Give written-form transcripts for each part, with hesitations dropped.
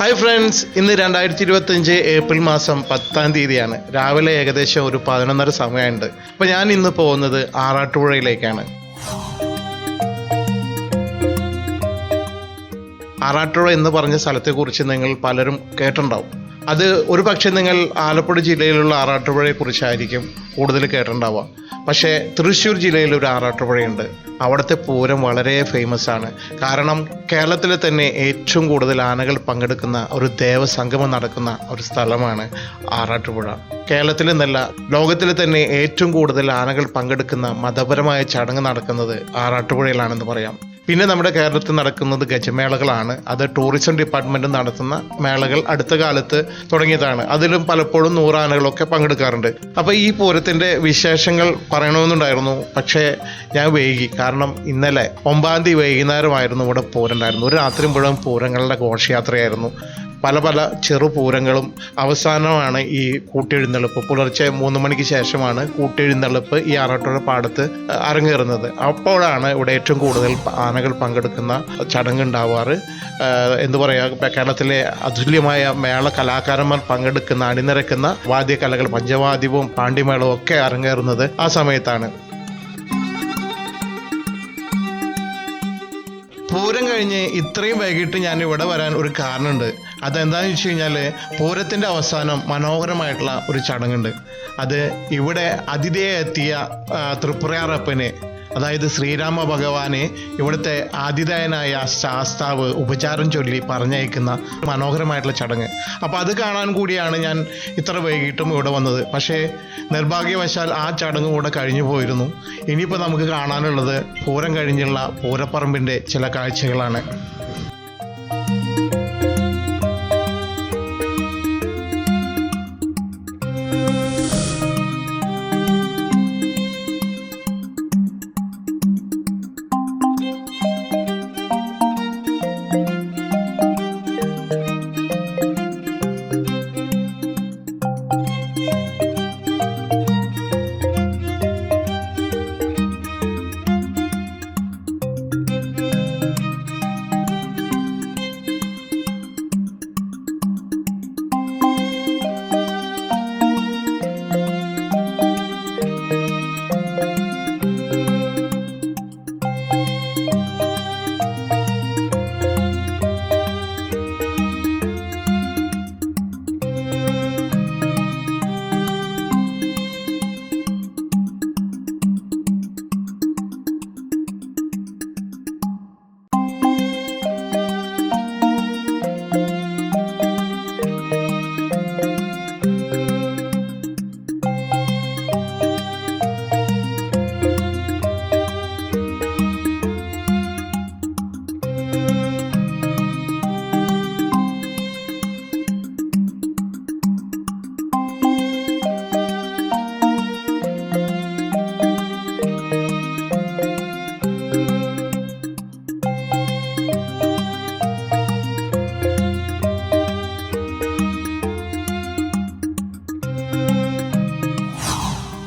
Hi friends, ഇന്ന് 2025 April മാസം 10-ാം തീയതിയാണ്. രാവിലെ ഏകദേശം ഒരു 11:30 സമയമുണ്ട്. അപ്പോൾ ഞാൻ ഇന്ന് പോകുന്നത് ആറാട്ടുപുഴയിലേക്കാണ്. ആറാട്ടുപുഴ എന്ന് പറഞ്ഞ സ്ഥലത്തെക്കുറിച്ച് നിങ്ങൾ പലരും കേട്ടിട്ടുണ്ടാവും. അത് ഒരു പക്ഷേ നിങ്ങൾ ആലപ്പുഴ ജില്ലയിലുള്ള ആറാട്ടുപുഴയെക്കുറിച്ചായിരിക്കും കൂടുതൽ കേട്ടിട്ടുണ്ടാവുക. പക്ഷേ തൃശ്ശൂർ ജില്ലയിൽ ഒരു ആറാട്ടുപുഴയുണ്ട്. അവിടുത്തെ പൂരം വളരെ ഫേമസ് ആണ്. കാരണം കേരളത്തിലെ തന്നെ ഏറ്റവും കൂടുതൽ ആനകൾ പങ്കെടുക്കുന്ന ഒരു ദേവസംഗമം നടക്കുന്ന ഒരു സ്ഥലമാണ് ആറാട്ടുപുഴ. കേരളത്തിൽ നിന്നല്ല, ലോകത്തിൽ തന്നെ ഏറ്റവും കൂടുതൽ ആനകൾ പങ്കെടുക്കുന്ന മതപരമായ ചടങ്ങ് നടക്കുന്നത് ആറാട്ടുപുഴയിലാണെന്ന് പറയാം. പിന്നെ നമ്മുടെ കേരളത്തിൽ നടക്കുന്നത് ഗജമേളകളാണ്. അത് ടൂറിസം ഡിപ്പാർട്ട്മെൻറ്റ് നടത്തുന്ന മേളകൾ അടുത്ത കാലത്ത് തുടങ്ങിയതാണ്. അതിലും പലപ്പോഴും 100 ആനകളൊക്കെ പങ്കെടുക്കാറുണ്ട്. അപ്പോൾ ഈ പൂരത്തിൻ്റെ വിശേഷങ്ങൾ പറയണമെന്നുണ്ടായിരുന്നു, പക്ഷേ ഞാൻ വൈകി. കാരണം ഇന്നലെ 9-ാം തീയതി വൈകുന്നേരമായിരുന്നു ഇവിടെ പൂരമുണ്ടായിരുന്നു. ഒരു രാത്രി മുഴുവൻ പൂരങ്ങളുടെ ഘോഷയാത്രയായിരുന്നു. പല ചെറുപൂരങ്ങളും അവസാനമാണ് ഈ കൂട്ടെഴുന്നള്ളിപ്പ്. പുലർച്ചെ 3 മണിക്ക് ശേഷമാണ് കൂട്ടെഴുന്നള്ളിപ്പ് ഈ ആറാട്ടുപുഴ പാടത്ത് അരങ്ങേറുന്നത്. അപ്പോഴാണ് ഇവിടെ ഏറ്റവും കൂടുതൽ ആനകൾ പങ്കെടുക്കുന്ന ചടങ്ങ് ഉണ്ടാവാറ്. എന്തു പറയുക, കേരളത്തിലെ അതുല്യമായ മേള കലാകാരന്മാർ പങ്കെടുക്കുന്ന അണിനിരക്കുന്ന വാദ്യകലകൾ, പഞ്ചവാദ്യവും പാണ്ഡിമേളവും ഒക്കെ അരങ്ങേറുന്നത് ആ സമയത്താണ്. പൂരം കഴിഞ്ഞ് ഇത്രയും വൈകിട്ട് ഞാൻ ഇവിടെ വരാൻ ഒരു കാരണമുണ്ട്. അതെന്താണെന്ന് വെച്ച് കഴിഞ്ഞാൽ, പൂരത്തിൻ്റെ അവസാനം മനോഹരമായിട്ടുള്ള ഒരു ചടങ്ങുണ്ട്. അത് ഇവിടെ അതിഥിയെ എത്തിയ തൃപ്രയാറപ്പനെ, അതായത് ശ്രീരാമ ഭഗവാനെ ഇവിടുത്തെ ആതിഥേയനായ ശാസ്താവ് ഉപചാരം ചൊല്ലി പറഞ്ഞയക്കുന്ന മനോഹരമായിട്ടുള്ള ചടങ്ങ്. അപ്പോൾ അത് കാണാൻ കൂടിയാണ് ഞാൻ ഇത്ര വൈകിട്ടും ഇവിടെ വന്നത്. പക്ഷേ നിർഭാഗ്യവശാൽ ആ ചടങ്ങ് കൂടെ കഴിഞ്ഞു പോയിരുന്നു. ഇനിയിപ്പോൾ നമുക്ക് കാണാനുള്ളത് പൂരം കഴിഞ്ഞുള്ള പൂരപ്പറമ്പിൻ്റെ ചില കാഴ്ചകളാണ്.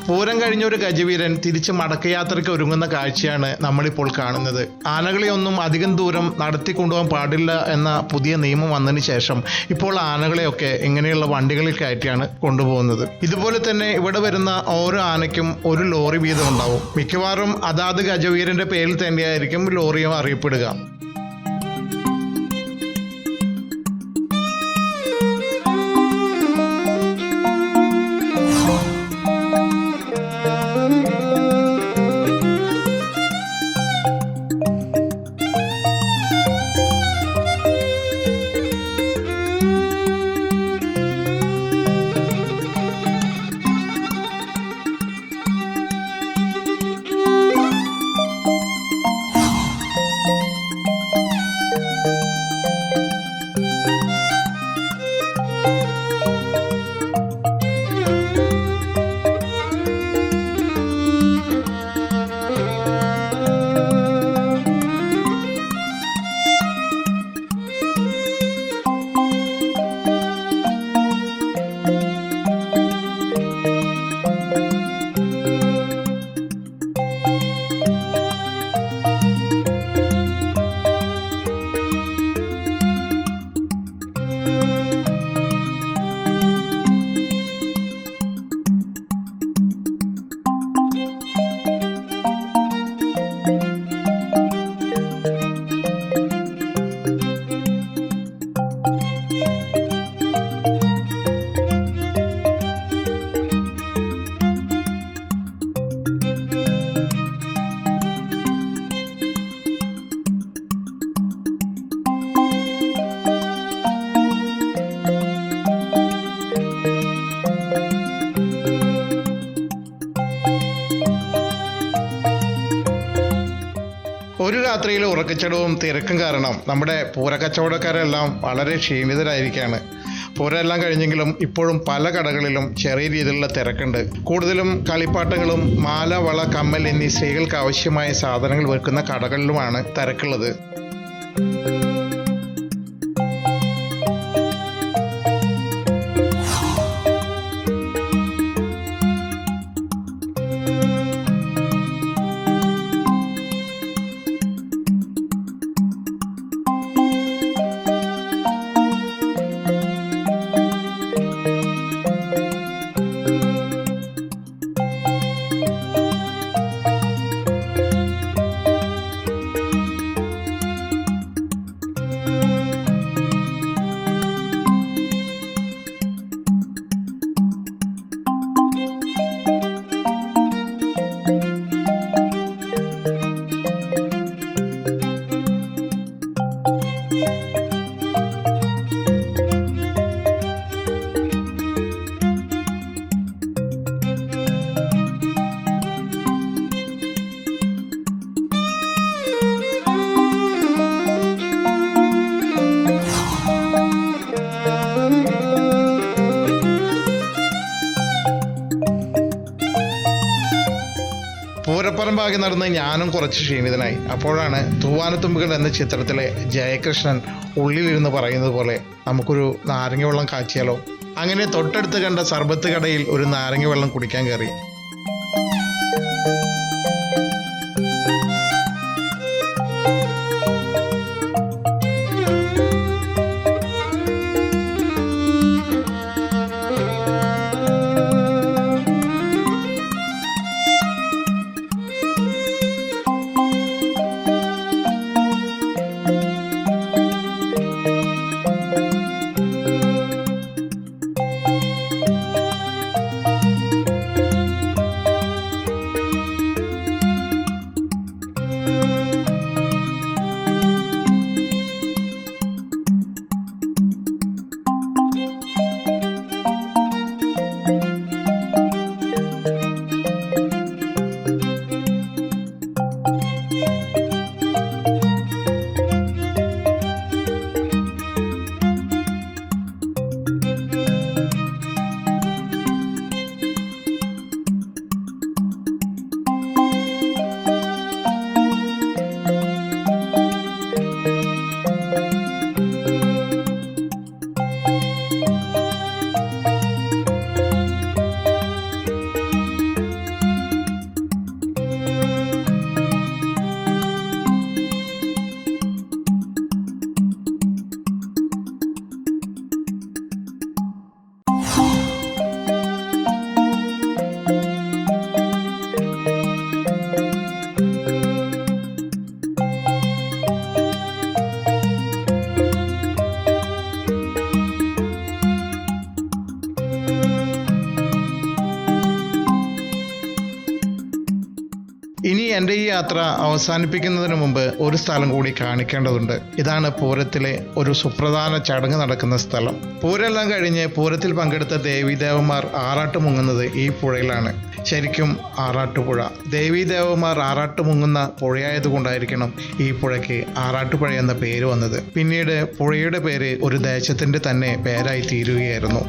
പൂരം കഴിഞ്ഞ ഒരു ഗജവീരൻ തിരിച്ച് മടക്കയാത്രയ്ക്ക് ഒരുങ്ങുന്ന കാഴ്ചയാണ് നമ്മളിപ്പോൾ കാണുന്നത്. ആനകളെ ഒന്നും അധികം ദൂരം നടത്തിക്കൊണ്ടുപോകാൻ പാടില്ല എന്ന പുതിയ നിയമം വന്നതിന് ശേഷം ഇപ്പോൾ ആനകളെയൊക്കെ ഇങ്ങനെയുള്ള വണ്ടികളിൽ കയറ്റിയാണ് കൊണ്ടുപോകുന്നത്. ഇതുപോലെ തന്നെ ഇവിടെ വരുന്ന ഓരോ ആനയ്ക്കും ഒരു ലോറി വീതം ഉണ്ടാവും. മിക്കവാറും അതാത് ഗജവീരന്റെ പേരിൽ തന്നെയായിരിക്കും ലോറിയും അറിയപ്പെടുക. ഒരു രാത്രിയിലെ ഉറക്കച്ചടവും തിരക്കും കാരണം നമ്മുടെ പൂരക്കച്ചവടക്കാരെല്ലാം വളരെ ക്ഷീണിതരായിരിക്കുകയാണ്. പൂരമെല്ലാം കഴിഞ്ഞെങ്കിലും ഇപ്പോഴും പല കടകളിലും ചെറിയ രീതിയിലുള്ള തിരക്കുണ്ട്. കൂടുതലും കളിപ്പാട്ടങ്ങളും മാല, വള, കമ്മൽ എന്നീ സ്ത്രീകൾക്ക് ആവശ്യമായ സാധനങ്ങൾ വിൽക്കുന്ന കടകളിലുമാണ് തിരക്കുള്ളത്. പൂരപ്പറമ്പാകെ നടന്ന് ഞാനും കുറച്ച് ക്ഷീണിതനായി. അപ്പോഴാണ് തൂവാനത്തുമ്പുകൾ എന്ന ചിത്രത്തിലെ ജയകൃഷ്ണൻ ഉള്ളിലിരുന്ന് പറയുന്നത് പോലെ നമുക്കൊരു നാരങ്ങ വെള്ളം കാച്ചിയാലോ. അങ്ങനെ തൊട്ടടുത്ത് കണ്ട സർബത്ത് കടയിൽ ഒരു നാരങ്ങ വെള്ളം കുടിക്കാൻ കയറി. ഇനി എൻ്റെ ഈ യാത്ര അവസാനിപ്പിക്കുന്നതിന് മുമ്പ് ഒരു സ്ഥലം കൂടി കാണിക്കേണ്ടതുണ്ട്. ഇതാണ് പൂരത്തിലെ ഒരു സുപ്രധാന ചടങ്ങ് നടക്കുന്ന സ്ഥലം. പൂരെല്ലാം കഴിഞ്ഞ് പൂരത്തിൽ പങ്കെടുത്ത ദേവീദേവന്മാർ ആറാട്ട് മുങ്ങുന്നത് ഈ പുഴയിലാണ്. ശരിക്കും ആറാട്ടുപുഴ. ദേവീദേവന്മാർ ആറാട്ട് മുങ്ങുന്ന പുഴയായതുകൊണ്ടായിരിക്കണം ഈ പുഴയ്ക്ക് ആറാട്ടുപുഴ എന്ന പേര് വന്നത്. പിന്നീട് പുഴയുടെ പേര് ഒരു ദേശത്തിൻ്റെ തന്നെ പേരായി തീരുകയായിരുന്നു.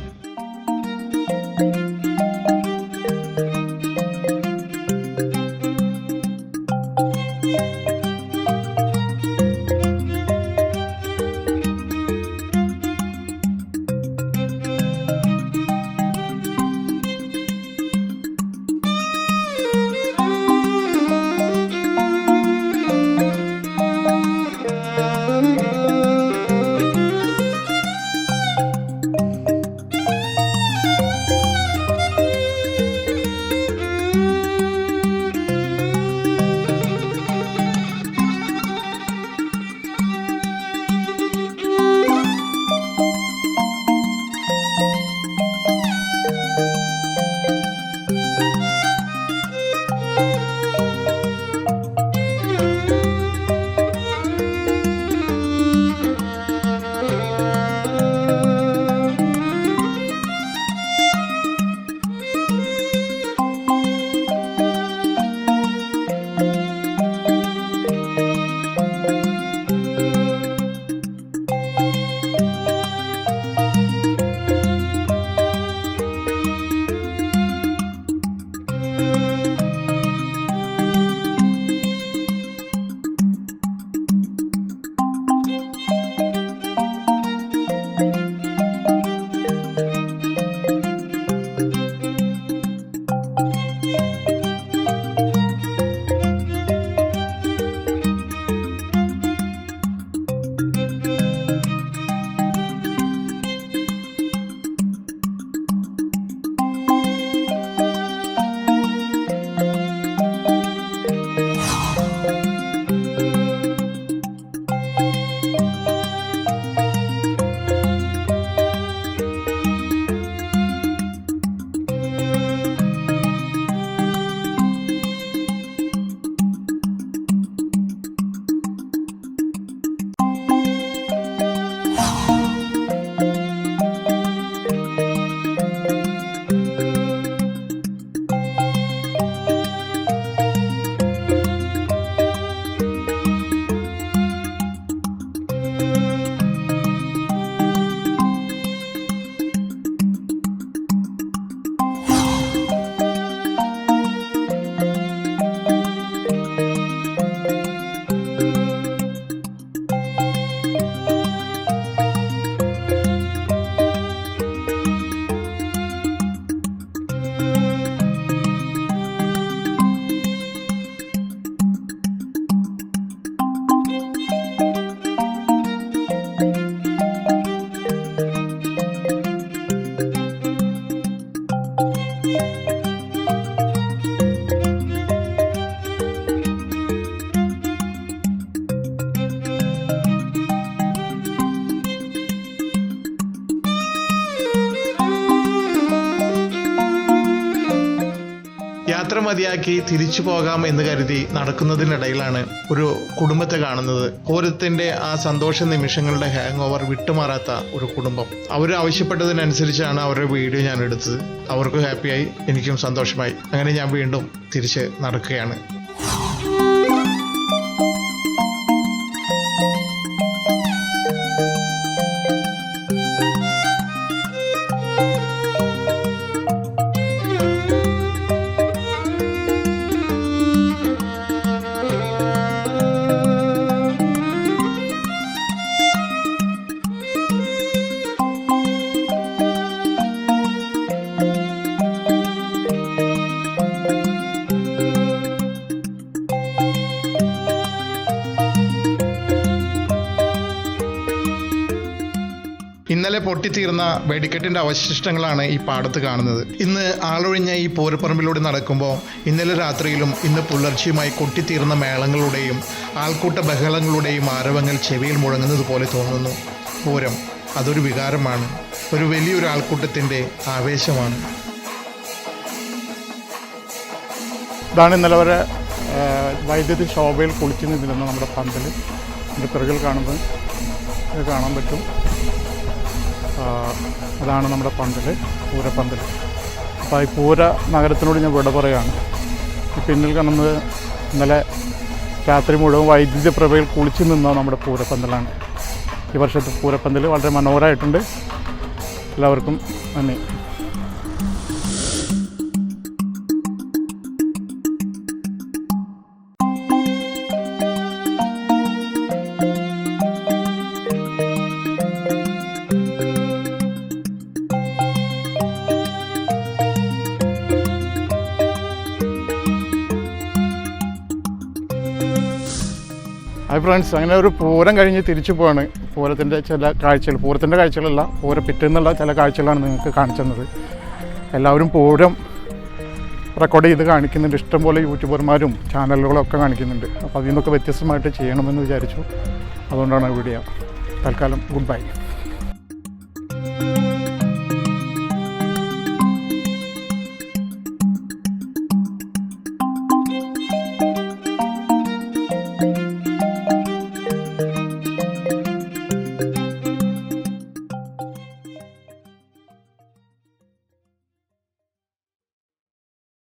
മതിയാക്കി തിരിച്ചു പോകാം എന്ന് കരുതി നടക്കുന്നതിനിടയിലാണ് ഒരു കുടുംബത്തെ കാണുന്നത്. പൂരത്തിന്റെ ആ സന്തോഷ നിമിഷങ്ങളുടെ ഹാങ് ഓവർ വിട്ടുമാറാത്ത ഒരു കുടുംബം. അവർ ആവശ്യപ്പെട്ടതിനനുസരിച്ചാണ് അവരുടെ വീഡിയോ ഞാൻ എടുത്തത്. അവർക്കും ഹാപ്പിയായി, എനിക്കും സന്തോഷമായി. അങ്ങനെ ഞാൻ വീണ്ടും തിരിച്ച് നടക്കുകയാണ്. ഇന്നലെ പൊട്ടിത്തീർന്ന വെടിക്കെട്ടിന്റെ അവശിഷ്ടങ്ങളാണ് ഈ പാടത്ത് കാണുന്നത്. ഇന്ന് ആളൊഴിഞ്ഞ ഈ പൂരപ്പറമ്പിലൂടെ നടക്കുമ്പോൾ ഇന്നലെ രാത്രിയിലും ഇന്ന് പുലർച്ചെയുമായി കൊട്ടിത്തീർന്ന മേളങ്ങളുടെയും ആൾക്കൂട്ട ബഹളങ്ങളുടെയും ആരവങ്ങൾ ചെവിയിൽ മുഴങ്ങുന്നത് പോലെ തോന്നുന്നു. പൂരം അതൊരു വികാരമാണ്, ഒരു വലിയൊരു ആൾക്കൂട്ടത്തിന്റെ ആവേശമാണ്. ഇതാണ് ഇന്നലെ വരെ വൈദ്യുതി ശോഭയിൽ കുളിച്ചു നിന്നിരുന്ന നമ്മുടെ പന്തൽ. എൻ്റെ പിറകിൽ കാണുമ്പോൾ ഇത് കാണാൻ പറ്റും. അതാണ് നമ്മുടെ പന്തൽ, പൂരപ്പന്തൽ. അപ്പോൾ ഈ പൂര നഗരത്തിനോട് ഞാൻ വിട പറയുകയാണ്. ഈ പിന്നിൽ കാണുന്നത് ഇന്നലെ രാത്രി മുഴുവൻ വൈദ്യുതി പ്രഭയിൽ കുളിച്ചു നിന്ന നമ്മുടെ പൂരപ്പന്തലാണ്. ഈ വർഷത്തെ പൂരപ്പന്തൽ വളരെ മനോഹരമായിട്ടുണ്ട്. എല്ലാവർക്കും നന്ദി. ഹായ് ഫ്രണ്ട്സ്, അങ്ങനെ ഒരു പൂരം കഴിഞ്ഞ് തിരിച്ചു പോവാണ്. പൂരത്തിൻ്റെ ചില കാഴ്ചകൾ, പൂരത്തിൻ്റെ കാഴ്ചകളല്ല, പൂര പിറ്റേന്നുള്ള ചില കാഴ്ചകളാണ് നിങ്ങൾക്ക് കാണിച്ചു തന്നത്. എല്ലാവരും പൂരം റെക്കോർഡ് ചെയ്ത് കാണിക്കുന്നുണ്ട്. ഇഷ്ടംപോലെ യൂട്യൂബർമാരും ചാനലുകളൊക്കെ കാണിക്കുന്നുണ്ട്. അപ്പോൾ അതിൽ നിന്നൊക്കെ വ്യത്യസ്തമായിട്ട് ചെയ്യണമെന്ന് വിചാരിച്ചു. അതുകൊണ്ടാണ് വീഡിയോ. തൽക്കാലം ഗുഡ് ബൈ.